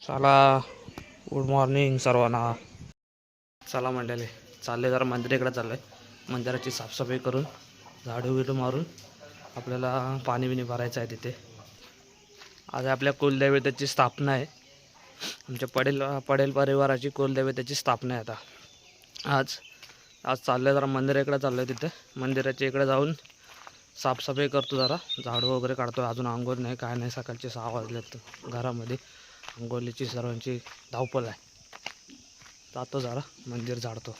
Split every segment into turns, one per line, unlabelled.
चला, good morning सर्वांना. चला मंडळी, चालले जरा मंदिराकडे चाललोय. मंदिराची साफसफाई करून झाडू बिडू मारून आपल्याला पाणी बिणी भरायचं आहे तिथे. आज आपल्या कुलदैवताची स्थापना आहे. आमच्या पडेल परिवाराची कुलदैवताची स्थापना आहे. आज आज चाललोय जरा मंदिराकडे चाललोय. तिथे मंदिराच्या इकडे जाऊन साफसफाई करतो, जरा झाडू वगैरे काढतो. अजून अंघोळ नाही, काय नाही. सकाळचे 6 वाजलेत. घरामध्ये अंघोळीची सर्वांची धावपळ आहे. जातो जरा मंदिर झाडतो.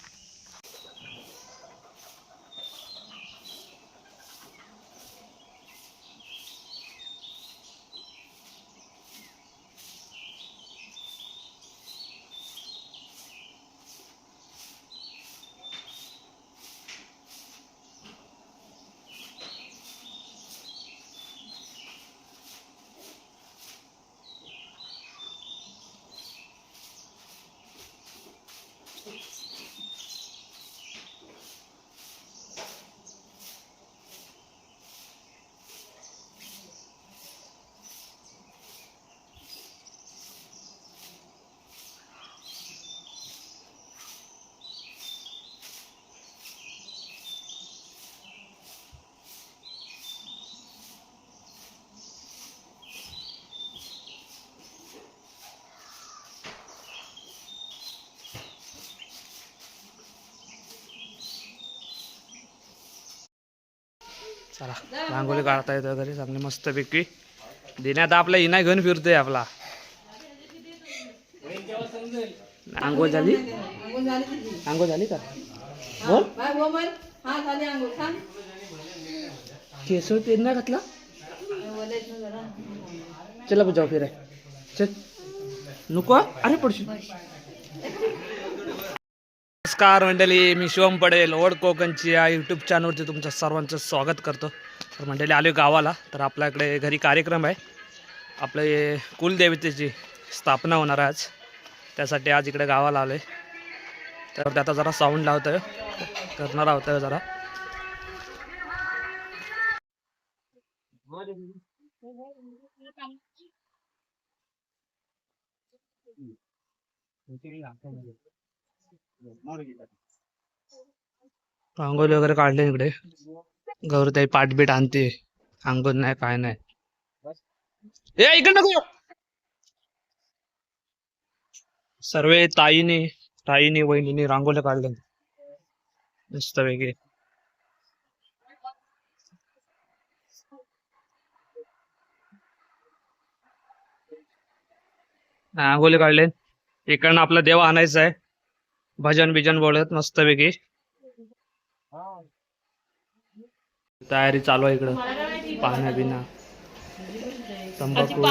चला, रांगोळी काढता येतं घरी चांगली मस्तपैकी. दिन्यात आपला इना घेऊन फिरतोय आपला. आंघोळ झाली? आंघोळ झाली का? बोल. केसर तेल नाही घातला. चला जाऊ फिराय. चल नको, अरे पडशी. नमस्कार मंडळी, मी शिवम पडेल ओड कोकणची या यूट्यूब चॅनलवरती तुमचं सर्वांचं स्वागत करतो. तर मंडळी आलो गावाला. तर आपल्याकडे घरी कार्यक्रम आहे. आपले कुलदेवतेची स्थापना होणार आहे आज. त्यासाठी आज इकडे गावाला आलो आहे. तर आता जरा साऊंड लावतोय, करणार आहोत जरा. रांगोळी वगैरे काढले इकडे. गौरताई पाठबीट आणते. अंगण नाही, काय नाही. ए इकडे नको. सर्व ताईने वहिनीने रांगोळ्या काढल्या मस्त वेगळे. रांगोळी काढले. इकडनं आपला देव आणायचा आहे. भजन बिजन बोलत मस्त वेगळी तयारी चालू आहे इकडं. पाण्या बिना तंबाखू.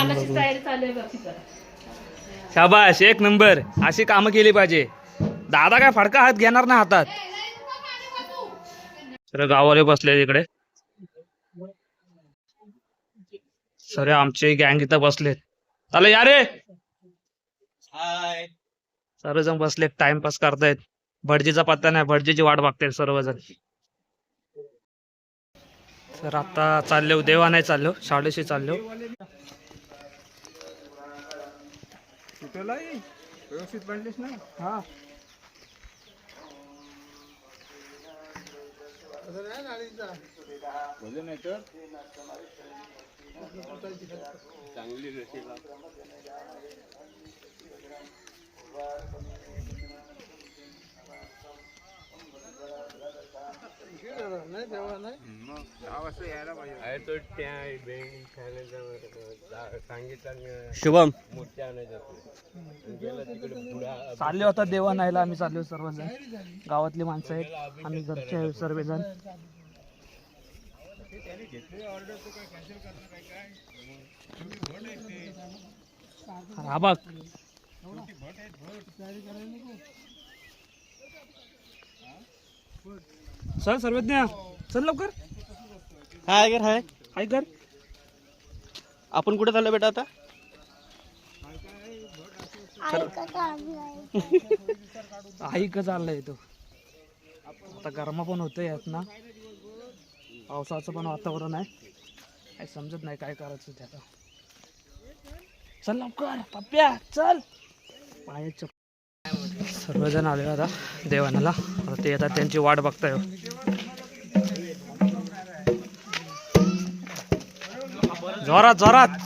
शाबाश, एक नंबर. अशी कामं केली पाहिजे. दादा काय फडका हात घेणार ना हातात. सर गावाले बसले इकडे. सर आमचे गँग इथं बसलेत. चला या रे. सर्वजण बसलेत, टाइमपास करतायत. भटजीचा पत्ता नाही, भटजीची वाट बघतायत सर्वजण. तर आता चाललो देवा नाही, चाललो शाळेशी चाललो. व्यवस्थित बनलीस ना? हा चांगली शुभम चालले होता देवा नाहीला. आम्ही चाललो सर्वजण, गावातली माणसं आहेत, आम्ही घरचे आहे सर्वजण. हा बघ सर, सर्वज्ञ चल लवकर.
हाय कर, हाय
हाय कर.
आपण कुठे चाललो बेटा आता?
आई का चाललाय तो. आता गरमा पण होतंय यात ना, पावसाचं पण वातावरण आहे. काय समजत नाही काय करायचं ते आता. चल लवकर पप्प्या चल. पायाच्या सर्वजण आले आता देवानाला. आता ते येतात त्यांची वाट बघताय. जोरात जोरात.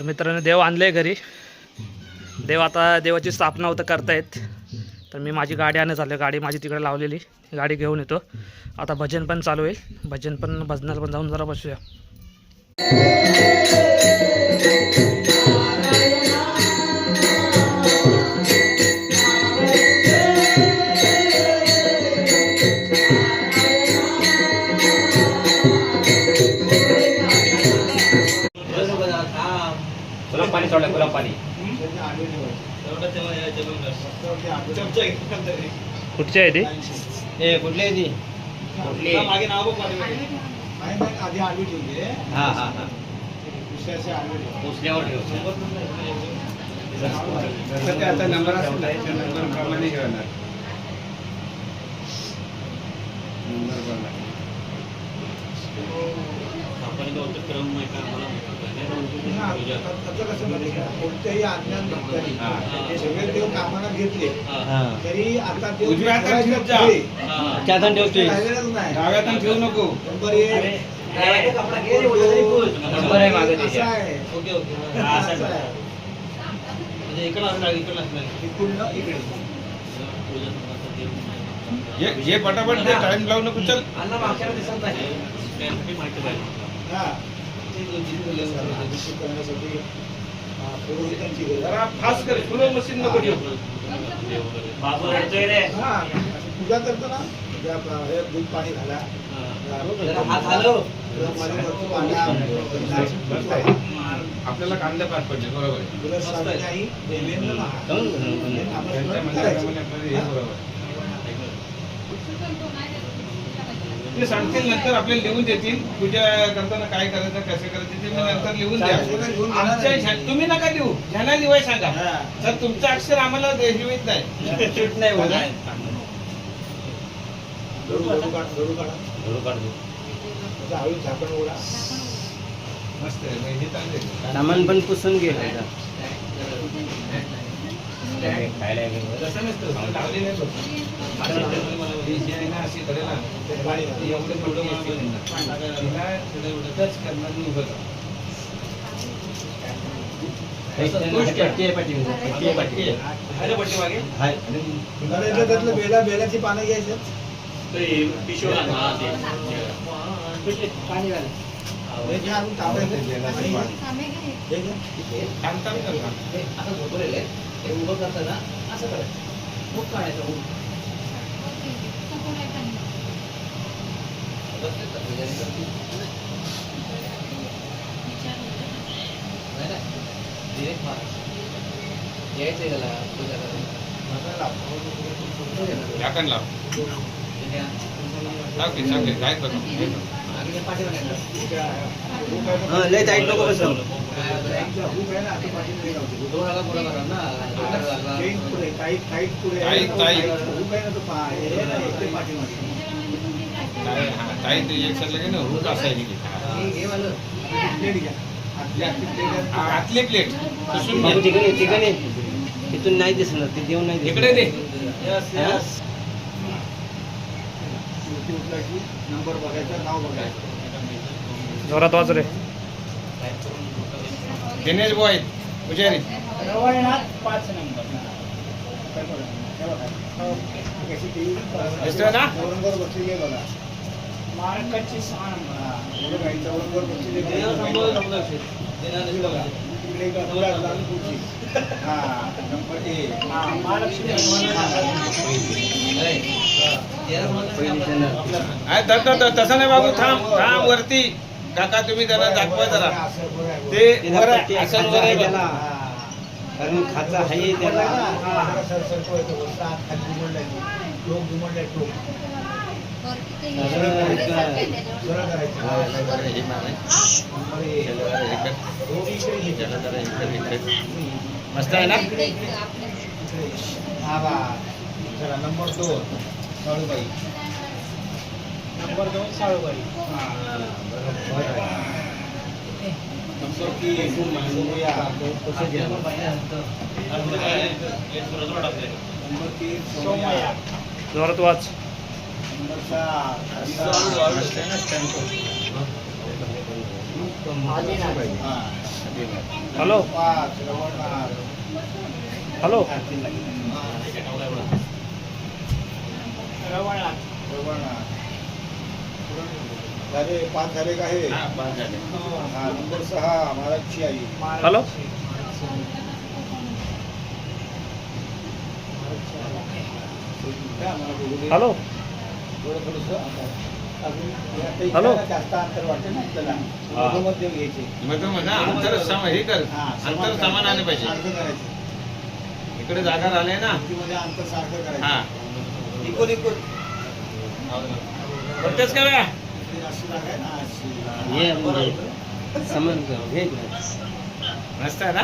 मित्रांनो देव आणले घरी. देव आता देवाची स्थापना होतं करतायत. तर मी माझी गाडी आणत चाललो. गाडी माझी तिकडे लावलेली, गाडी घेऊन येतो. आता भजन पण चालू आहे. भजनाला पण जाऊन जरा बसूया.
गुलाम पाणी सोडलं, गुलाम पाणी.
कुठची आहे ती?
ए कुठली आहे ती?
कुठली?
मागे नाव बघ माझ्या.
आधी आडवी ठेवली आहे.
हा हा हा.
दुसऱ्याचे आडवी ठेवली.
पोचल्यावर ठेव.
ते आता नंबर असेल ना, त्या नंबर प्रमाणे हे होणार. नंबर बनला.
आपण इथं होतं क्रम नाही का आम्हाला
हा, आता कसं माहिती का, कोणत्याही अज्ञान भक्तांनी हे सगळे देव कामाला घेतले तरी आता देव
उजव्या हातात
ठेवायचे
ठेवत जा.
पुढे.
त्या हाताने ठेवतोय.
राहिलेलंच नाही.
डाव्या हाताने ठेवू नको.
नंबर एक.
नंबर आहे मागे
असं
त्याच्या.
आहे.
Okay okay. हा, असं
असं
आहे.
आहे.
म्हणजे इकडं असणार, इकडं असणार.
इकडनं इकडे.
ये पटापट दे, टाइम लावू नको. चल.
अण्णा मागच्याला दिसत नाही. त्यासाठी माहिती पाहिजे.
हा. ते दोन-तीन मुलं अभिषेक करण्यासाठी पुरोहितांची गरज.
जरा फास्ट कर. फुलं मशीन नको ठेवू.
बाबू रडतोय रे.
हा, अशी पूजा करतो ना, त्या हे दूध पाणी घाला.
जरा हात हलव.
मध्ये वरती पाण्या, गंधाची पूजा आहे.
आपल्याला कांदा पाठ पडले, बरोबर आहे.
तुला स्वामी नाही, देवेंद्र महा. हे आपण
त्यांच्या
स्मरण
मंदिराप्रमाणे
करायचं.
आपल्याला हे बरोबर आहे. ते सांगतील नंतर आपल्याला लिहून देतील. पूजा करताना काय करायचं, कसं करायचं ते मी नंतर लिहून द्या. आमच्या तुम्ही नका लिहू, ह्यांना लिवाय सांगा.
हा.
तर तुमचं अक्षर आम्हाला लिहित नाही. चिट नाही होत.
गरू काढा.
धरू काढतो.
त्याचं हळू झाकण ओढा.
मस्त आहे. हे चांगलं आहे.
सामान पण पुसून घे.
खायला गेलो.
तसं नसतं. लावली नाही बघ. ही जी आहे ना, अशी करे ना,
ते पाणी घाला.
एवढं थोडं मागे नाही. तिला थोडं एवढं टच करणार आणि उभं राहा.
पट्टी आहे पाठीमध्ये.
पट्टी आहे, पट्टी आहे. आहे ना पट्टी मागे?
हाय.
तुला इथलं त्यातलं बेलाची पानं घ्यायचं.
ते पिशवी आण. हा, ते.
हे घ्या आणि तांब्याचं. आणि हे घ्या.
थांब थांब कर ना.
असं झोपलेलं आहे. हे उभं करताना असं करायचं. खूप काढायचं. यायचंय त्याला पूजा करायला.
झाकण लाव. लाव की, लाव की. काय करू?
आणि पाठीवर
हा, लय टाईट नको बसव.
हुक आहे ना, आता पाठीमध्ये लावते.
दोघाला पुढं करा ना.
चेन पुढे, टाईट पुढे.
टाईट.
हुक आहे ना, तो हे नाही, ते पाठीमागे.
काय हा, काय ते एक सर लगे ना हुक असायची की.
हे वालं.
प्लेट घ्या. आतली प्लेट आहे.
हा, आतली प्लेट पुसून
बाबू
घे.
तिकडे तिथून नाही दिसणार, ते देऊन नाही दिसणार.
इकडे दे.
Yes yes.
सुट्टी उठला की नंबर बघायचा, नाव बघायचं.
जोरात वाच रे.
दिनेश बॉय पुजारी.
रवायनाथ 5 नंबर. कशी ती
दिसतोय ना?
चौरंगावर बसलेली आहे बघा. मार्काची 6 नंबर. हा, बघा, ही चौरंगावर बसलेली आहे. बघा. तिकडे एक पुढे लाल खुर्ची. हा, नंबर 1. हा, महालक्ष्मी.
तसं नाही बाबू, थांब थांब वरती. काका तुम्ही जरा दाखवा जरा. ते वर आहे, असं वर आहे बघा.
कारण खाचा आहे त्याला.
टोक घुमडलाय, टोक.
मस्त आहे ना?
हा बा. चला, number 2 Salubai. Number 2 Salubai. Number 3 Somaiya. Number 3 Somaiya.
जोरात वाच.
नंबर 4 हा.
हॅलो
पाच रवळनाथ.
हॅलो
रवळनाथ. झाले 5 झाले का हे?
हा, 5 झाले.
हा, नंबर 6 महाराजची आई.
हॅलो
द्या मला बघू दे.
हॅलो
थोडं थोडंसं अजून आता
हॅलो.
इकडे जास्त अंतर वाटतं ना आपल्याला.
हा.
मध्यम घ्यायचे.
मध्ये अंतर हे कर
हा,
अंतर समान आले पाहिजे.
सारखं करायचं.
इकडे जागा राहिले ना
भिंतीमध्ये अंतर सारखं करायचं.
हा
इकडून इकडून.
बघतेस का बे?
इकडे अशी जागा आहे ना अशी.
हे म्हणजे समान कर. हे इकडे.
मस्त आहे ना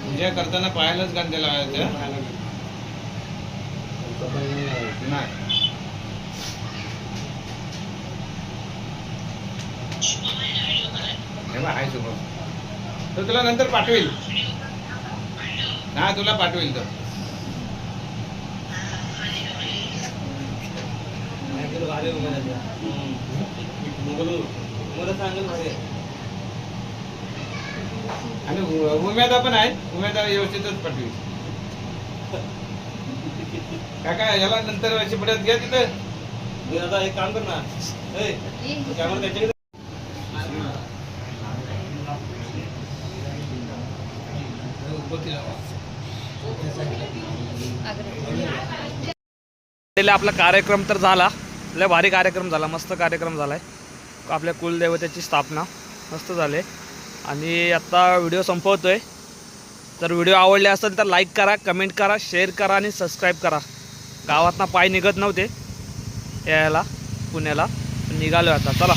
पूजा करताना पायालाच गांधी लावायचं नाही. हे बघ, आहे शुभम. तो तुला नंतर पाठवेल. हा तुला पाठवेल तो. आणि उमेदा पण आहे. उमेदा व्यवस्थितच पाठवेल. काका याला नंतर शिपड्यात घ्या तिथं.
आता एक काम कर ना. कॅमेरा त्याच्याकडे.
आपला कार्यक्रम तर झाला. लय भारी कार्यक्रम झाला. मस्त कार्यक्रम झालाय. आपल्या कुलदेवतेची स्थापना मस्त झाले. आणि आता व्हिडिओ संपवतोय. तर व्हिडिओ आवडले असेल तर लाईक करा, कमेंट करा, शेअर करा आणि सबस्क्राईब करा. गावातना पाय निघत नव्हते यायला पुण्याला, निघालो आता. चला.